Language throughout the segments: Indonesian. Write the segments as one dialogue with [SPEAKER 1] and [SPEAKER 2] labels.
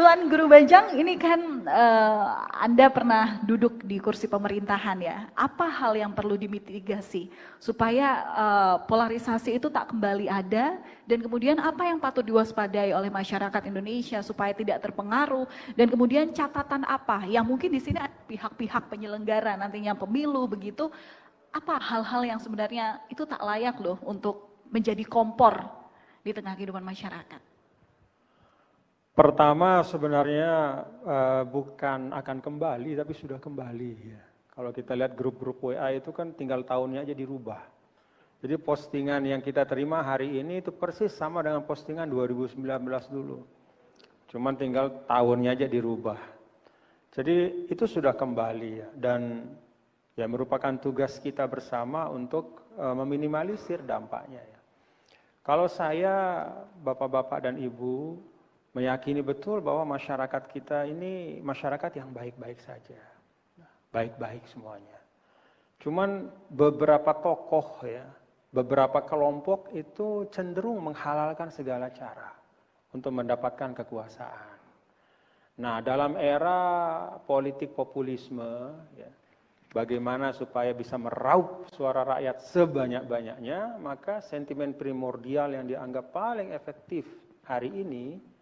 [SPEAKER 1] Tuan Guru Bajang, ini kan Anda pernah duduk di kursi pemerintahan ya. Apa hal yang perlu dimitigasi supaya polarisasi itu tak kembali ada, dan kemudian apa yang patut diwaspadai oleh masyarakat Indonesia supaya tidak terpengaruh, dan kemudian catatan apa yang mungkin di sini ada pihak-pihak penyelenggara nantinya pemilu begitu, apa hal-hal yang sebenarnya itu tak layak loh untuk menjadi kompor di tengah kehidupan masyarakat?
[SPEAKER 2] Pertama sebenarnya bukan akan kembali, tapi sudah kembali ya. Kalau kita lihat grup-grup WA itu kan tinggal tahunnya aja dirubah. Jadi postingan yang kita terima hari ini itu persis sama dengan postingan 2019 dulu. Cuman tinggal tahunnya aja dirubah. Jadi itu sudah kembali ya. Dan ya merupakan tugas kita bersama untuk meminimalisir dampaknya ya. Kalau saya, bapak-bapak dan ibu, meyakini betul bahwa masyarakat kita ini masyarakat yang baik-baik saja. Baik-baik semuanya. Cuman beberapa tokoh ya, beberapa kelompok itu cenderung menghalalkan segala cara untuk mendapatkan kekuasaan. Nah, dalam era politik populisme, ya, bagaimana supaya bisa meraup suara rakyat sebanyak-banyaknya, maka sentimen primordial yang dianggap paling efektif hari ini,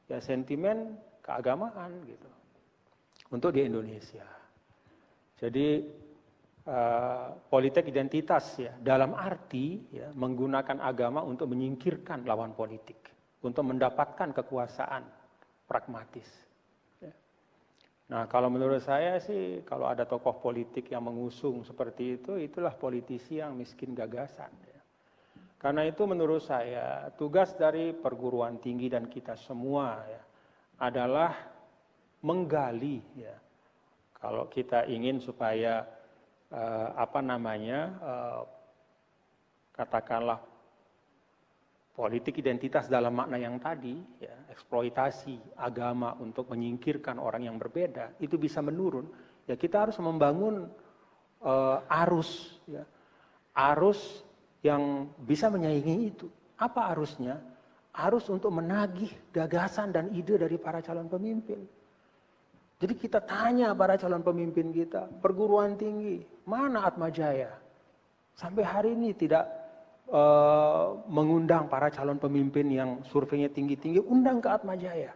[SPEAKER 2] ya sentimen keagamaan gitu untuk di Indonesia. Jadi politik identitas ya dalam arti ya menggunakan agama untuk menyingkirkan lawan politik, untuk mendapatkan kekuasaan pragmatis. Ya. Nah kalau menurut saya sih kalau ada tokoh politik yang mengusung seperti itu, itulah politisi yang miskin gagasan. Ya. Karena itu menurut saya tugas dari perguruan tinggi dan kita semua ya, adalah menggali ya. Kalau kita ingin supaya katakanlah politik identitas dalam makna yang tadi ya, eksploitasi agama untuk menyingkirkan orang yang berbeda itu bisa menurun, ya kita harus membangun arus ya. Arus yang bisa menyaingi itu. Apa arusnya? Arus untuk menagih gagasan dan ide dari para calon pemimpin. Jadi kita tanya para calon pemimpin kita, perguruan tinggi, mana Atmajaya? Sampai hari ini tidak mengundang para calon pemimpin yang surveinya tinggi-tinggi, undang ke Atmajaya.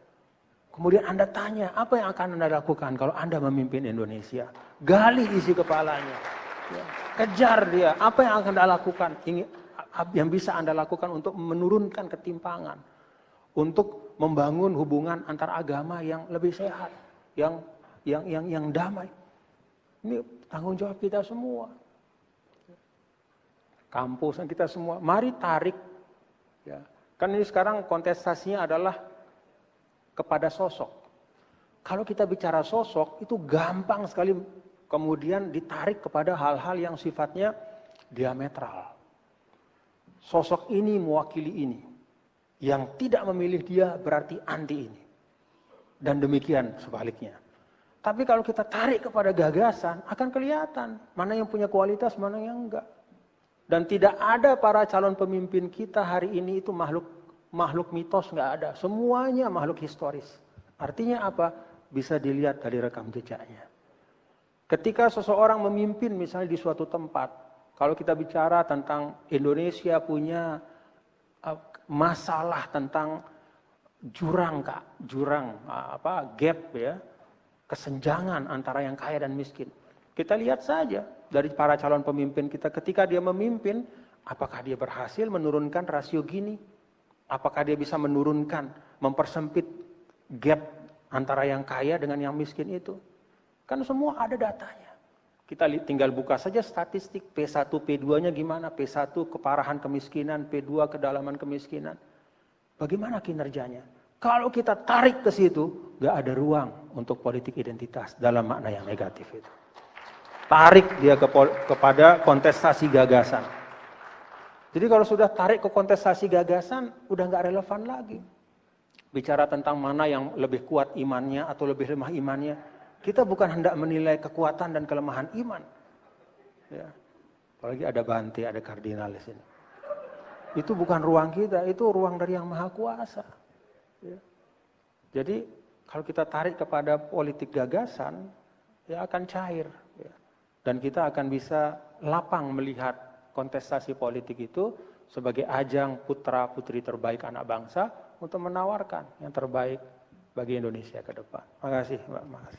[SPEAKER 2] Kemudian Anda tanya, apa yang akan Anda lakukan kalau Anda memimpin Indonesia? Gali isi kepalanya. Ya, kejar dia, apa yang akan Anda lakukan? Yang bisa Anda lakukan untuk menurunkan ketimpangan, untuk membangun hubungan antar agama yang lebih sehat, yang damai. Ini tanggung jawab kita semua. Kampus kita semua, mari tarik. Ya. Kan ini sekarang kontestasinya adalah kepada sosok. Kalau kita bicara sosok, itu gampang sekali kemudian ditarik kepada hal-hal yang sifatnya diametral. Sosok ini mewakili ini. Yang tidak memilih dia berarti anti ini. Dan demikian sebaliknya. Tapi kalau kita tarik kepada gagasan, akan kelihatan mana yang punya kualitas, mana yang enggak. Dan tidak ada para calon pemimpin kita hari ini itu makhluk mitos, enggak ada. Semuanya makhluk historis. Artinya apa? Bisa dilihat dari rekam jejaknya. Ketika seseorang memimpin misalnya di suatu tempat, kalau kita bicara tentang Indonesia punya masalah tentang gap ya, kesenjangan antara yang kaya dan miskin. Kita lihat saja dari para calon pemimpin kita ketika dia memimpin, apakah dia berhasil menurunkan rasio Gini? Apakah dia bisa menurunkan, mempersempit gap antara yang kaya dengan yang miskin itu? Kan semua ada datanya. Kita tinggal buka saja statistik P1, P2-nya gimana, P1 keparahan kemiskinan, P2 kedalaman kemiskinan. Bagaimana kinerjanya? Kalau kita tarik ke situ, gak ada ruang untuk politik identitas dalam makna yang negatif itu. Tarik dia kepada kontestasi gagasan. Jadi kalau sudah tarik ke kontestasi gagasan, udah gak relevan lagi. Bicara tentang mana yang lebih kuat imannya atau lebih lemah imannya, kita bukan hendak menilai kekuatan dan kelemahan iman. Ya. Apalagi ada Bante, ada kardinal di sini. Itu bukan ruang kita, itu ruang dari yang maha kuasa. Ya. Jadi Kalau kita tarik kepada politik gagasan, ya akan cair. Ya. Dan kita akan bisa lapang melihat kontestasi politik itu sebagai ajang putra-putri terbaik anak bangsa untuk menawarkan yang terbaik bagi Indonesia ke depan. Terima kasih Mbak Mas.